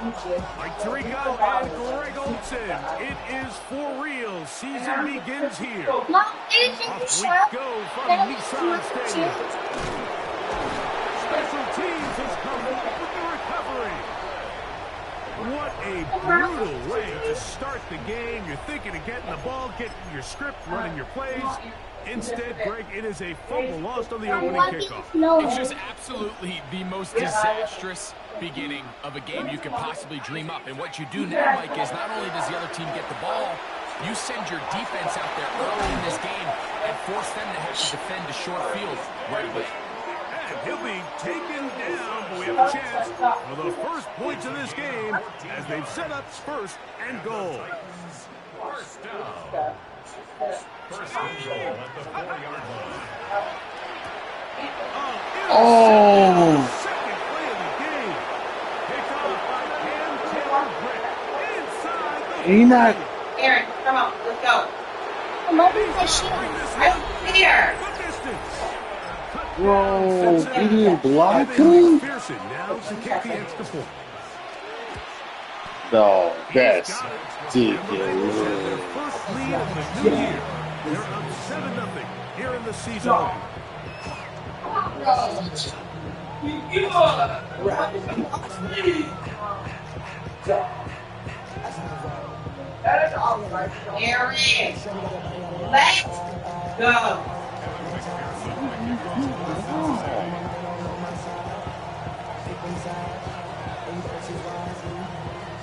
Mike Tirico and Greg Olson. It is for real. Season begins here. Off we go from Nissan Stadium. Special teams has come up with the recovery. What a brutal way to start the game. You're thinking of getting the ball, getting your script, running your plays. Instead, Greg, it is a fumble lost on the opening kickoff. It's just absolutely the most disastrous beginning of a game you could possibly dream up. And what you do now, Mike, is not only does the other team get the ball, you send your defense out there early in this game and force them to have to defend a short field right away. And he'll be taken down, but we have a chance for the first points of this game as they've set up first and goal. First down. First and goal at the 4-yard line. Second play of the game. Picked off by Cam Taylor-Britt. Inside the Aaron, come on, let's go. Right here. Whoa, he didn't block him? Pearson now to kick the extra point. No, that's ridiculous. Their first lead of the new year. They're up 7-0 here in the season. Aaron, let's go.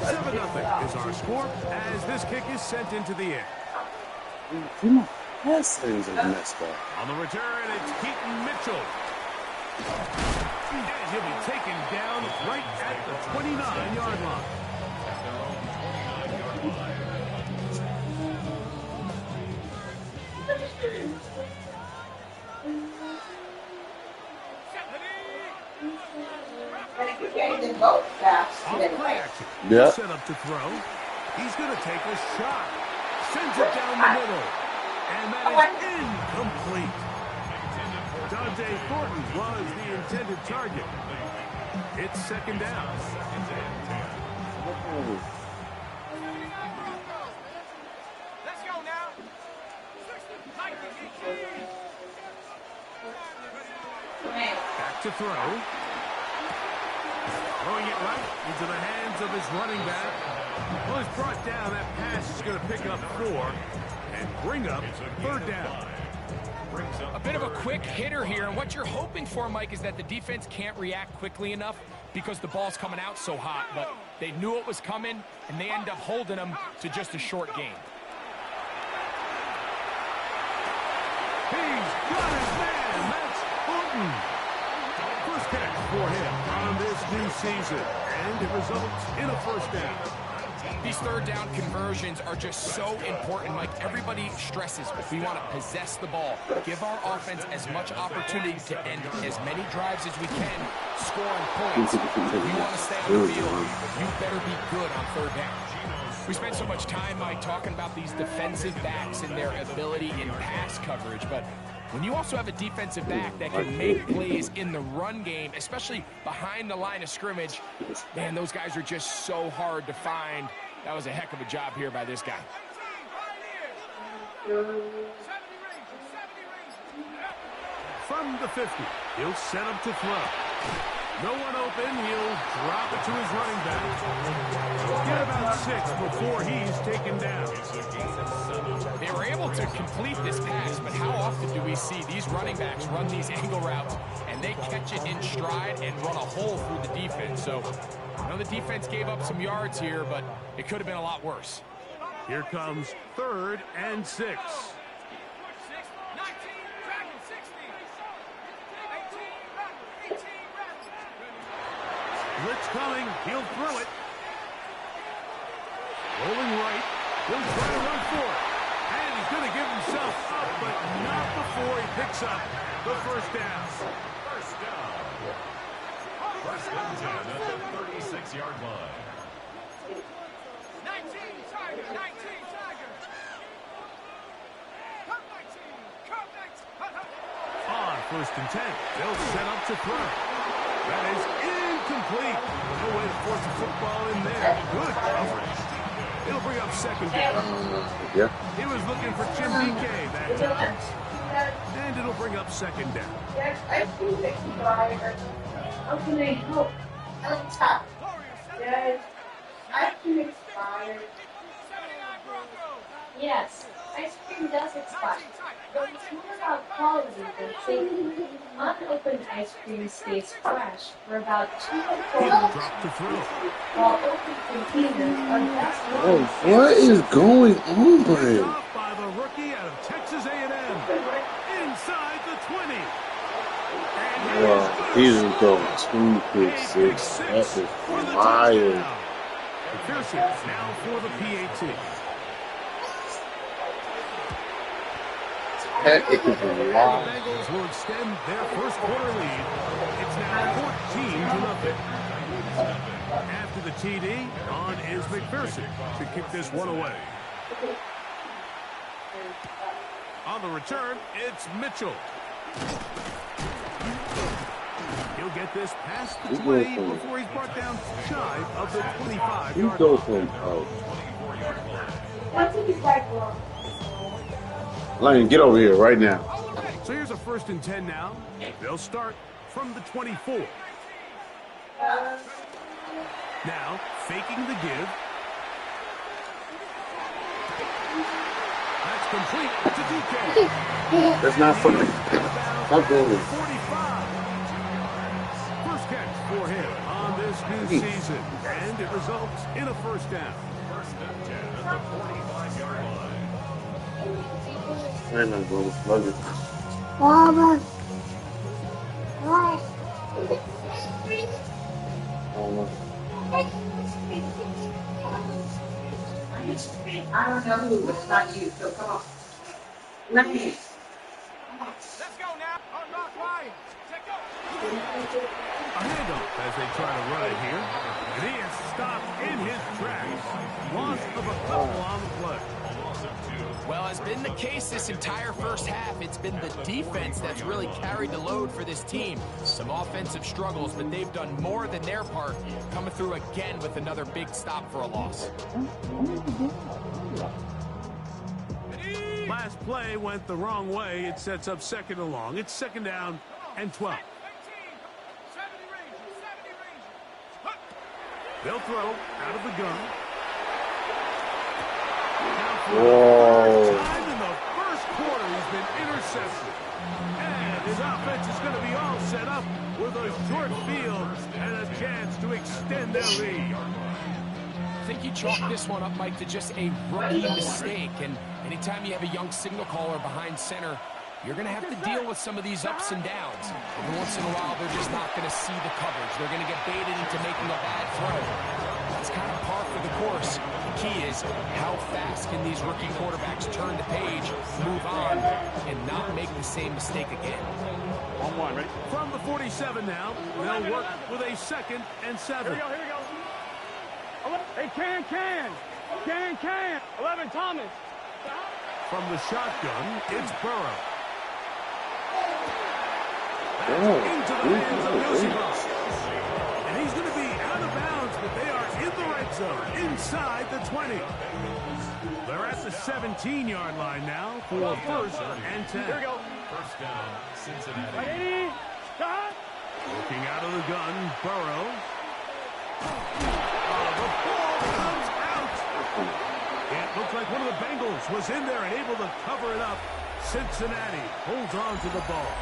7-0 is our score as this kick is sent into the air. That's things are messed up. On the return, it's Keaton Mitchell. And he'll be taken down right at the 29-yard line. Yeah. Set up to throw. He's going to take a shot. Sends it down the middle. And that is incomplete. Dante Thornton was the intended target. It's second down. Let's go now. Back to throw. Throwing it right into the hands of his running back. Well, he's brought down. That pass is going to pick up 4 and bring up third down. A bit of a quick hitter here, and what you're hoping for, Mike, is that the defense can't react quickly enough because the ball's coming out so hot, but they knew it was coming, and they end up holding them to just a short game. He's got his man. That's Thornton. First catch for him on this new season, and it results in a first down. These third down conversions are just so important, Mike. Everybody stresses, but we want to possess the ball, give our offense as much opportunity to end as many drives as we can, scoring points. If you want to stay on the field, you better be good on third down. We spent so much time, Mike, talking about these defensive backs and their ability in pass coverage, but when you also have a defensive back that can make plays in the run game, especially behind the line of scrimmage, man, those guys are just so hard to find. That was a heck of a job here by this guy. From the 50, he'll set up to throw. No one open, he'll drop it to his running back. Get about 6 before he's taken down. They were able to complete this pass, but how often do we see these running backs run these angle routes and they catch it in stride and run a hole through the defense? So I know the defense gave up some yards here, but it could have been a lot worse. Here comes 3rd and 6. Blitz coming, he'll throw it. Rolling right, he'll try to run for it. And he's going to give himself up, but not before he picks up the first down. First down. First and 10 at the 36-yard line. 19 Tigers, 19 Tigers. Come 19, come 19. On 1st and 10, they'll set up to throw. That is incomplete. incomplete. No way to force a football in there. Good coverage. It'll bring up second down. Yeah. He was looking for Jim DK that time. And it'll bring up second down. How can I help? Yes, ice cream expired. Yes, ice cream does expire, but it's more about quality than safety. Unopened ice cream stays fresh for about 2 to 4 He'll months, drop to throw. while open containers are best Oh, what is going on, Picked man? off by the rookie out of Texas A&M. Inside the 20. And Wow, he he's is in good. throwing 2-6. That is For the wild. touchdown. McPherson now for the PAT. That is The wild. Bengals will extend their first quarter lead. It's now 14-0. After the TD, on is McPherson to kick this one away. On the return, it's Mitchell. He'll get this past the 20 before he's brought down shy of the 25-yard He line. goes from Lane, get over here right now. So here's a 1st and 10 now. They'll start from the 24. Now, faking the give. That's complete to DK. That's not funny. Stop doing this. 45. First catch for him on this new season. And it results in a first down. First and 10 at the 45-yard line. I ain't not going to slug it. I don't know who, but it's not you, so come on. Nice. Let's go now. Unlock line. Take go. A handoff as they try to run it here. And he is stopped in his tracks. Loss of a couple on the play. Well, as been the case this entire first half, it's been the defense that's really carried the load for this team. Some offensive struggles, but they've done more than their part, coming through again with another big stop for a loss. Last play went the wrong way. It sets up second and long. It's second down and 12. They'll throw out of the gun. Whoa. Time in the first quarter, he's been intercepted. And his offense is going to be all set up with a short field and a chance to extend their lead. I think you chalk this one up, Mike, to just a rookie mistake. And anytime you have a young signal caller behind center, you're going to have to deal with some of these ups and downs. Every once in a while, they're just not going to see the coverage. They're going to get baited into making a bad throw. That's kind of par for the course. The key is how fast can these rookie quarterbacks turn the page, move on, and not make the same mistake again. On one, ready? From the 47 now, they'll work with a 2nd and 7. Here we go. Hey, Can. 11, Thomas. From the shotgun, it's Burrow. Oh, Into the hands of Yossi. And he's going to be out of bounds, but they are in the red zone, inside the 20. They're at the 17-yard line now for 1st and 10. Here we go. First down, Cincinnati. Ready, start. Looking out of the gun, Burrow. The ball comes out. It looks like one of the Bengals was in there and able to cover it up. Cincinnati holds on to the ball.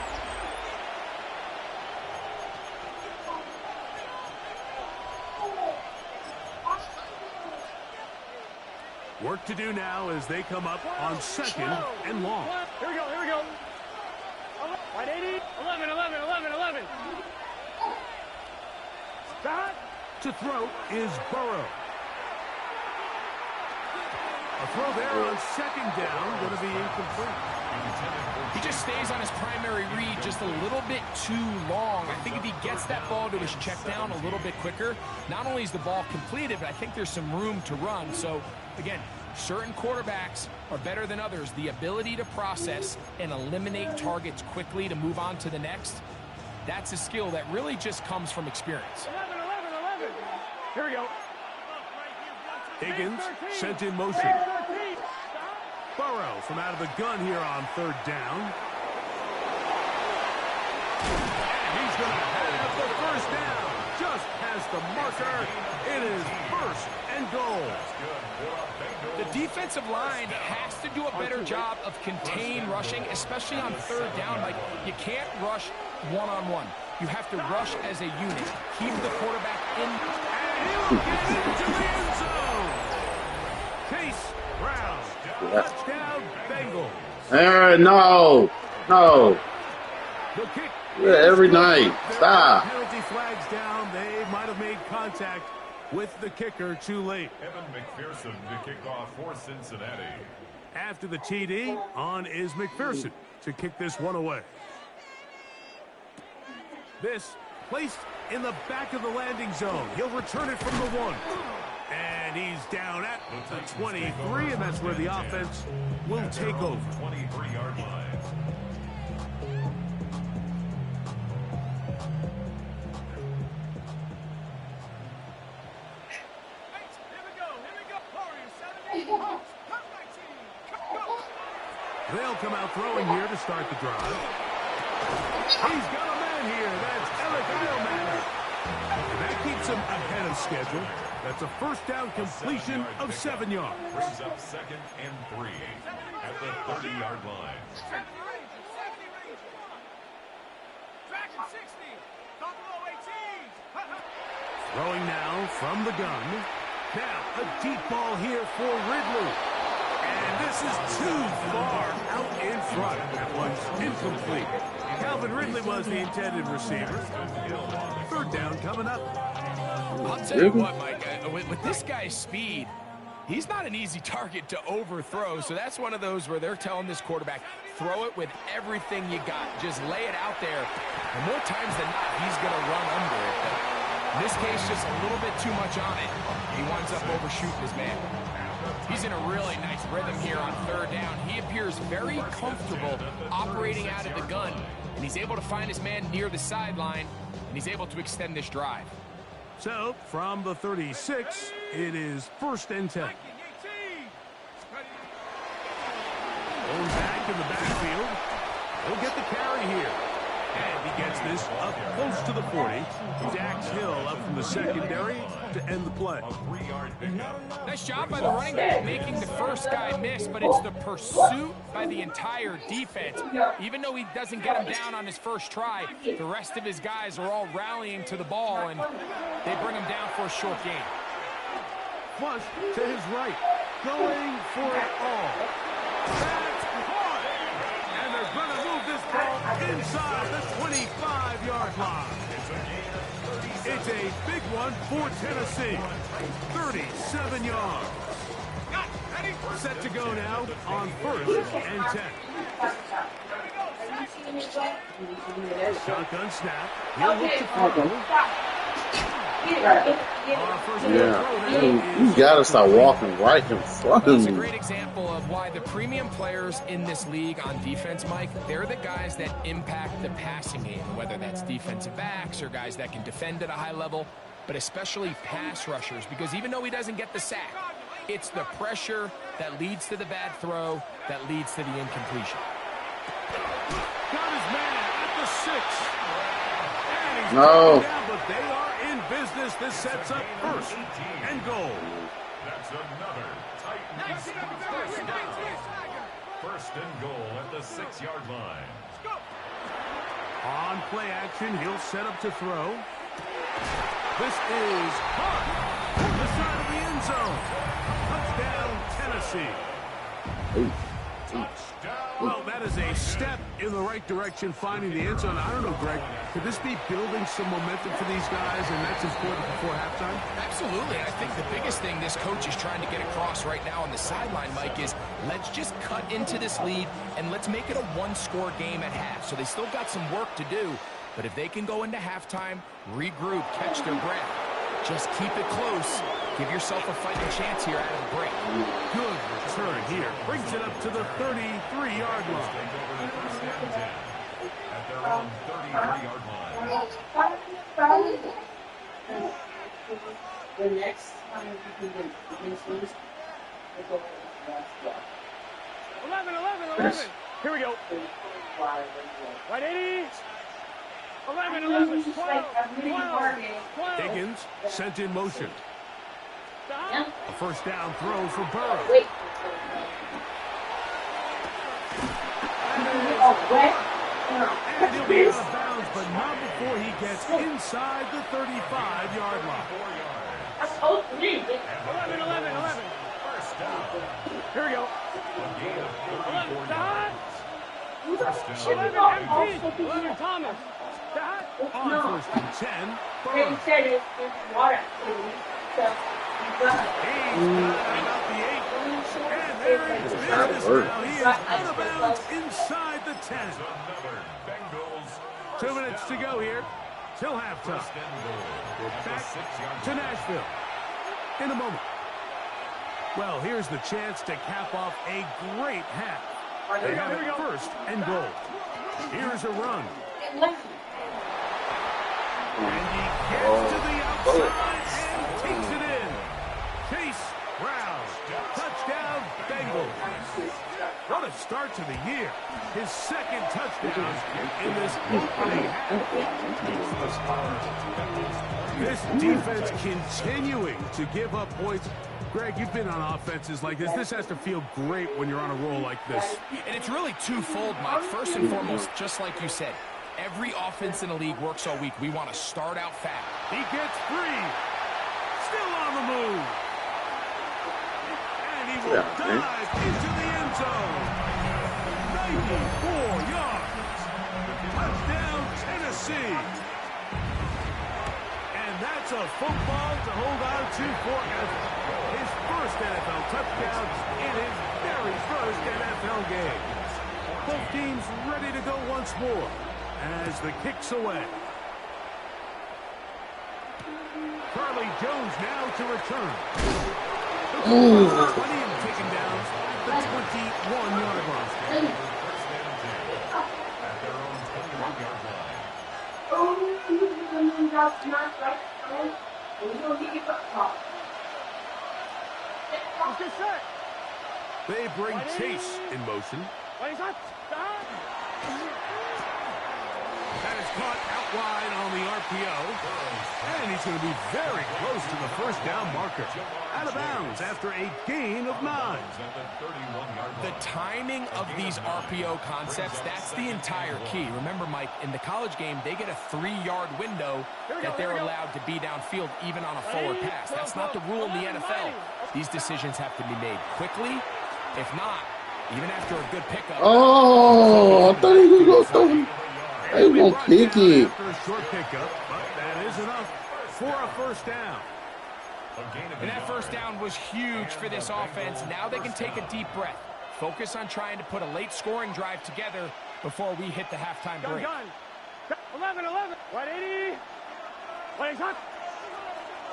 Work to do now as they come up on 2nd and long. Here we go. 180, 11. Start. To throw is Burrow. A throw there on 2nd down, going to be incomplete. He just stays on his primary read just a little bit too long. I think if he gets that ball to his check down a little bit quicker, not only is the ball completed, but I think there's some room to run. So, again, certain quarterbacks are better than others. The ability to process and eliminate targets quickly to move on to the next, that's a skill that really just comes from experience. 11. Here we go. Higgins sent in motion. Burrow from out of the gun here on third down. And he's going to have the first down. Just past the marker. It is first and goal. The defensive line has to do a better job of contain rushing, especially on third down. Like, you can't rush one-on-one. You have to rush as a unit. Keep the quarterback in. And he'll get into the end zone. Chase Brown. Touchdown, Bengals. No. No. The kick. Yeah, every night. Stop. Penalty flags down. They might have made contact with the kicker too late. Evan McPherson to kick off for Cincinnati. After the TD, on is McPherson to kick this one away. This placed in the back of the landing zone. He'll return it from the 1. And he's down at the 23, and that's where the offense will take over. 23-yard line. They'll come out throwing here to start the drive. He's got a man here. That's Alec Eilman. That keeps him ahead of schedule. That's a first down completion of 7 yards. Brings up 2nd and 3 at the 30-yard line. Throwing now from the gun. Now a deep ball here for Ridley. And this is too far out in front. That one's incomplete. Calvin Ridley was the intended receiver. Third down coming up. I'll tell you what, Mike, with this guy's speed, he's not an easy target to overthrow. So that's one of those where they're telling this quarterback, throw it with everything you got. Just lay it out there. And more times than not, he's going to run under it. But in this case, just a little bit too much on it. He winds up overshooting his man. He's in a really nice rhythm here on third down. He appears very comfortable operating out of the gun, and he's able to find his man near the sideline, and he's able to extend this drive. So, from the 36, it is 1st and 10. Going back in the backfield. He'll get the carry here. And he gets this up close to the 40. Dax Hill up from the secondary to end the play. Nice job by the running back making the first guy miss, but it's the pursuit by the entire defense. Even though he doesn't get him down on his first try, the rest of his guys are all rallying to the ball, and they bring him down for a short gain. Flush to his right. Going for it all. That's caught. And they're going to move this ball inside the 25-yard line. It's a big one for Tennessee. 37 yards. Set to go now on 1st and 10. Shotgun snap. He'll look to throw. Yeah. You gotta start walking right in front of That's a me. great example of why the premium players in this league on defense, Mike, they're the guys that impact the passing game, whether that's defensive backs or guys that can defend at a high level, but especially pass rushers, because even though he doesn't get the sack, it's the pressure that leads to the bad throw, that leads to the incompletion. Got his man at the 6. And he's No. down, but they are in business. This sets up 1st and goal. That's another Titans first down. 1st and goal at the 6-yard line. On play action, he'll set up to throw. This is caught on the side of the end zone. Touchdown, Tennessee. Well, that is a step in the right direction, finding the end zone. I don't know, Greg, could this be building some momentum for these guys, and that's important before halftime? Absolutely. I think the biggest thing this coach is trying to get across right now on the sideline, Mike, is let's just cut into this lead and let's make it a one-score game at half. So they still got some work to do, but if they can go into halftime, regroup, catch their breath, just keep it close, give yourself a fighting chance here out of the break. Good return here. Brings it up to the 33-yard line. At their own 33-yard line. The next time you can get against these, we'll go for the last block. 11. Here we go. Right, 80. 11. 12. Higgins sent in motion. Yeah. A first down throw for Burrow. Wait. Oh, wet. And he'll be out of bounds, but not before he gets inside the 35-yard line. That's all three. 11. Here we go. 11 empty. 11 Thomas. On first and 10, They Burrow. said it's water activity, so you got it. He's got about the 8. And there it's business now. He is out of bounds inside the 10. Another Bengals 2 minutes to go here. Till halftime. first and goal We're at the back 6-yard to line. Nashville in a moment. Well, here's the chance to cap off a great half. They have it first and goal. Here's a run. And he gets to the outside and takes it in. Chase Brown. Touchdown, Bengals. What a start to the year. His second touchdown in this opening half. This defense continuing to give up points. Greg, you've been on offenses like this. This has to feel great when you're on a roll like this. And it's really twofold, Mike. First and foremost, just like you said, every offense in the league works all week. We want to start out fast. He gets free. Still on the move. And he will dive into the end zone. 94 yards. Touchdown, Tennessee. And that's a football to hold on to forever. His first NFL touchdown in his very first NFL game. Both teams ready to go once more as the kick's away. Carly Jones now to return. Plenty of taken down at the 21-yard line. At their own 21-yard line. Oh, that's not right. We don't need to talk. Let's get set. They bring Chase in motion. Wait, stop. That is caught out wide on the RPO. And he's going to be very close to the first down marker. Out of bounds after a gain of 9. At the 31-yard The line. timing of these RPO concepts, that's the entire key. Remember, Mike, in the college game, they get a 3-yard window that they're allowed to be downfield even on a forward pass. That's not the rule in the NFL. These decisions have to be made quickly. If not, even after a good pickup. Oh, I thought he was going to throw him. They won't kick it. After a short pickup, but that is enough for a first down. And that first down was huge for this offense. Now they can take a deep breath. Focus on trying to put a late scoring drive together before we hit the halftime break. 11. Right, 80. Wait, stop.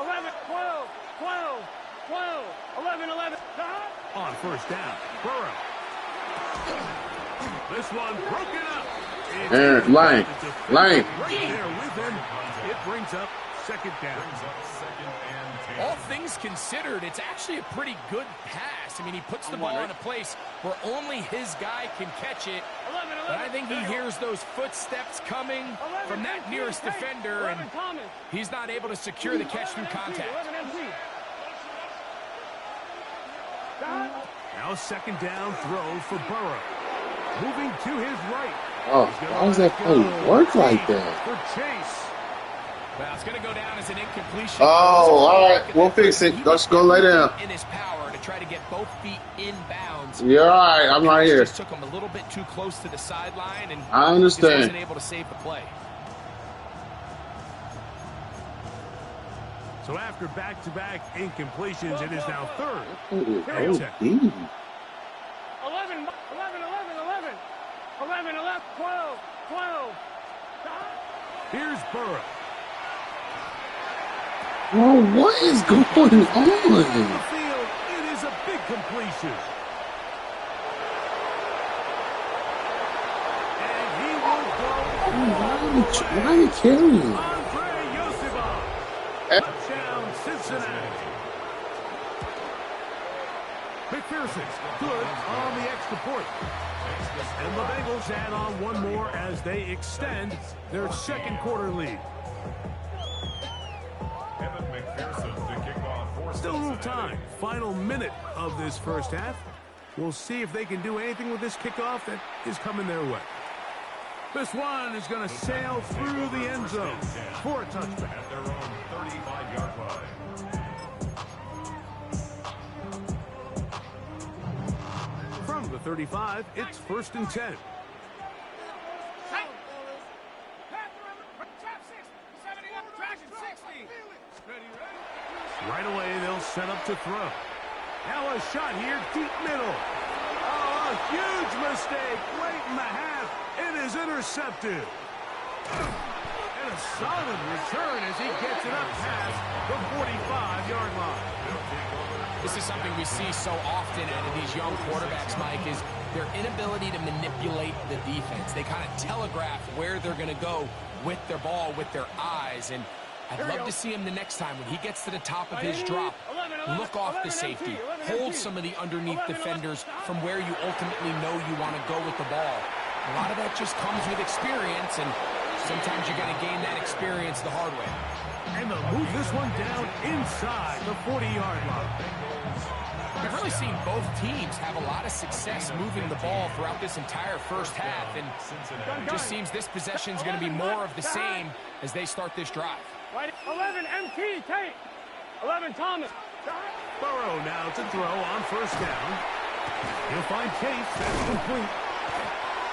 11, 12. 11. On first down, Burrow. This one broken up. Aaron, Lane. Right there with him. It brings up second down. All things considered, it's actually a pretty good pass. I mean, he puts the ball in a place where only his guy can catch it. But I think he hears those footsteps coming from that nearest defender, and he's not able to secure the catch through contact. Now second down throw for Burrow. Moving to his right. Oh, why does that play work like that? For Chase. Well, it's going to go down as an incompletion. Oh, all right. We'll fix it. Let's go lay down. In his power to try to get both feet in bounds. You're all right. I'm right here. Just took him a little bit too close to the sideline, and I just understand. wasn't able to save the play. So after back-to-back incompletions, it is now third. Oh, Here we go. 11, 12. Here's Burrow. Oh, what is going On the on? field, it is a big completion. And he will go. Why are you carrying? Andre Yosifov. Eh. Touchdown, Cincinnati. McPherson's good on the extra point. And the Bengals add on one more as they extend their second quarter lead. Evan McPherson to kick off for Still a little Cincinnati. time. Final minute of this first half. We'll see if they can do anything with this kickoff that is coming their way. This one is going to sail through the end zone for a touchback. At their own 35-yard line. From the 35, it's 1st and 10. Right away, they'll set up to throw. Now a shot here, deep middle. Oh, a huge mistake late in the half. It is intercepted. And a solid return as he gets it up past the 45-yard line. This is something we see so often out of these young quarterbacks, Mike, is their inability to manipulate the defense. They kind of telegraph where they're going to go with their ball, with their eyes. And I'd love to see him the next time when he gets to the top of his drop, look off the safety, hold some of the underneath defenders from where you ultimately know you want to go with the ball. A lot of that just comes with experience, and sometimes you got to gain that experience the hard way. And they'll move this one down inside the 40-yard line. We've really seen both teams have a lot of success moving the ball throughout this entire first half, and it just seems this possession is going to be more of the same as they start this drive. 11 MT, Tate. 11 Thomas. Burrow now to throw on 1st down. He'll find Case. That's complete.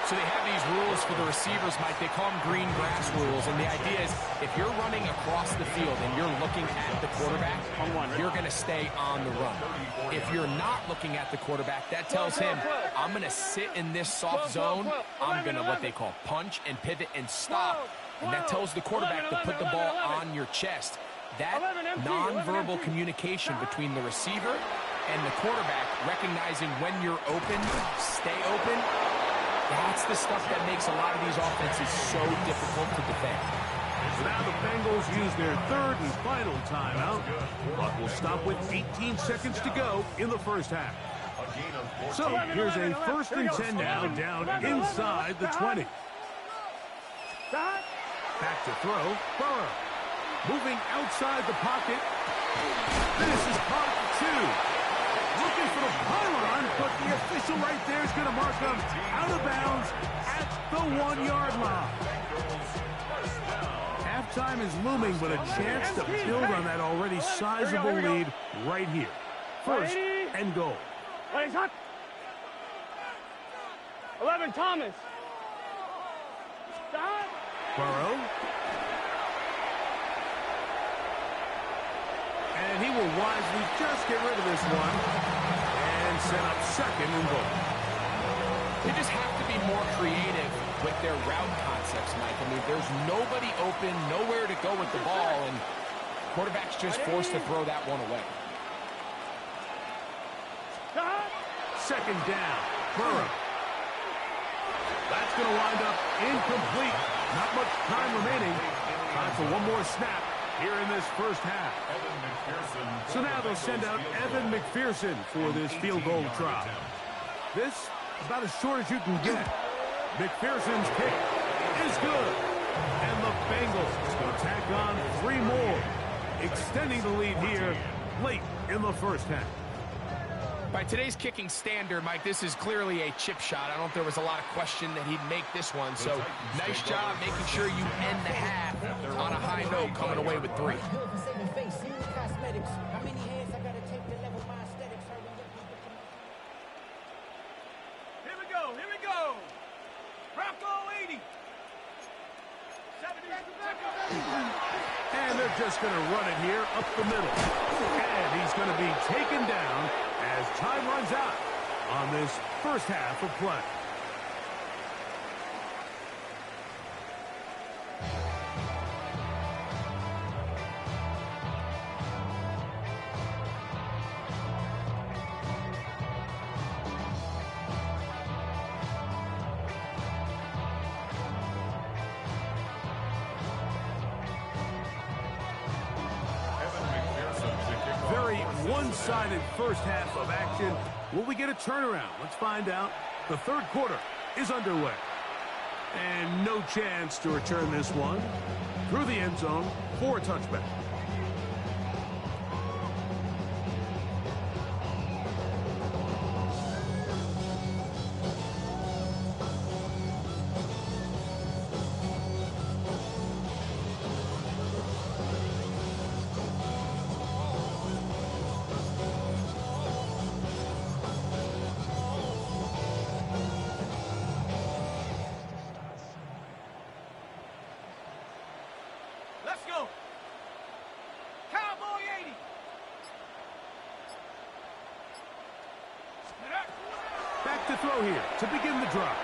So they have these rules for the receivers, Mike. They call them green grass rules. And the idea is if you're running across the field and you're looking at the quarterback, you're going to stay on the run. If you're not looking at the quarterback, that tells him, I'm going to sit in this soft zone. I'm going to what they call punch and pivot and stop. And that tells the quarterback to put the ball on your chest. That nonverbal communication between the receiver and the quarterback, recognizing when you're open, stay open, that's the stuff that makes a lot of these offenses so difficult to defend. So now the Bengals use their 3rd and final timeout. Clock will stop with 18 seconds to go in the first half. So here's a 1st and 10 now, down inside the 20. Back to throw, Burrow. Moving outside the pocket. This is caught 2. Looking for the pylon, but the official right there is going to mark him out of bounds at the 1-yard line. Halftime is looming, but a chance to build on that already sizable lead right here. 1st and goal. 11 Thomas. Burrow. And he will wisely just get rid of this one and set up 2nd and goal. They just have to be more creative with their route concepts, Mike. I mean, there's nobody open, nowhere to go with the ball, and quarterback's just forced to throw that one away. 2nd down, Burrow. That's going to wind up incomplete. Not much time remaining. Time for one more snap here in this first half. So now they'll send out Evan McPherson for this field goal try. This, about as short as you can get. McPherson's kick is good. And the Bengals will tack on 3 more, extending the lead here late in the first half. By today's kicking standard, Mike, this is clearly a chip shot. I don't think there was a lot of question that he'd make this one. So nice job making sure you end the half on a high note, coming away with 3. Here we go. Bronco 80. And they're just going to run it here up the middle. And he's going to be taken down as time runs out on this first half of play. one-sided first half of action. Will we get a turnaround? Let's find out. The third quarter is underway. And no chance to return this one through the end zone for a touchback. Let's go. Cowboy 80. Back to throw here to begin the drive.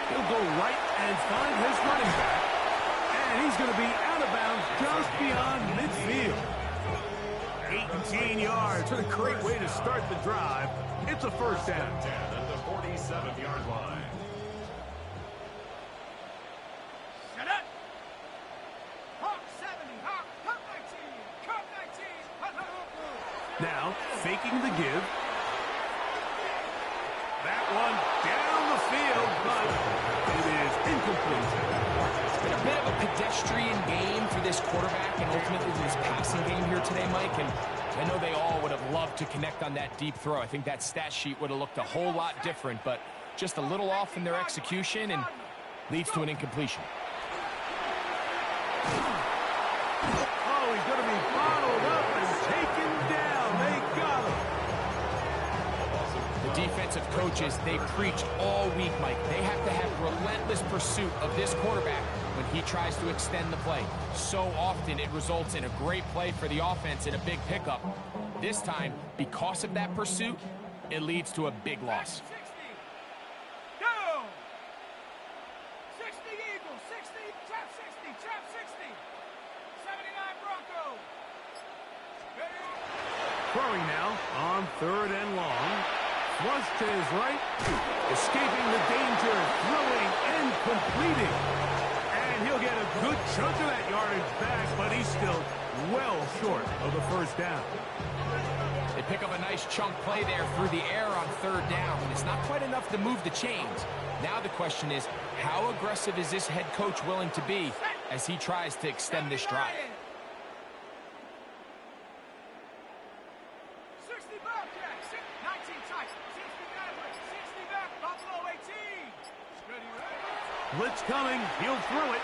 He'll go right and find his running back. And he's going to be out of bounds just beyond midfield. 18 yards. What a great way to start the drive. It's a first down. 10 at the 47-yard line. Shut up. Hawk 70. Hawk 19. Hawk 19. Now, faking the give. That one down the field, but it is incomplete. It's been a bit of a pedestrian game for this quarterback and ultimately this passing game here today, Mike. And I know they all would have loved to connect on that deep throw. I think that stat sheet would have looked a whole lot different, but just a little off in their execution and leads to an incompletion. Oh, he's going to be bottled up and taken down. They got him. The defensive coaches, they preached all week, Mike. They have to have relentless pursuit of this quarterback when he tries to extend the play. So often it results in a great play for the offense and a big pickup. This time, because of that pursuit, it leads to a big loss. 60. Go. 60 Eagles. 60. Trap 60. Trap 60. 79 Broncos. Throwing now on third and long. Flush to his right. Escaping the danger. Throwing and completing. And he'll get a good chunk of that yardage back, but he's still well short of the first down. They pick up a nice chunk play there through the air on third down, and it's not quite enough to move the chains. Now the question is, how aggressive is this head coach willing to be as he tries to extend this drive? 60 Bobcat. 19 tight. 60 Maverick. 60 back. Buffalo 18. Ready. Blitz coming. He'll throw it.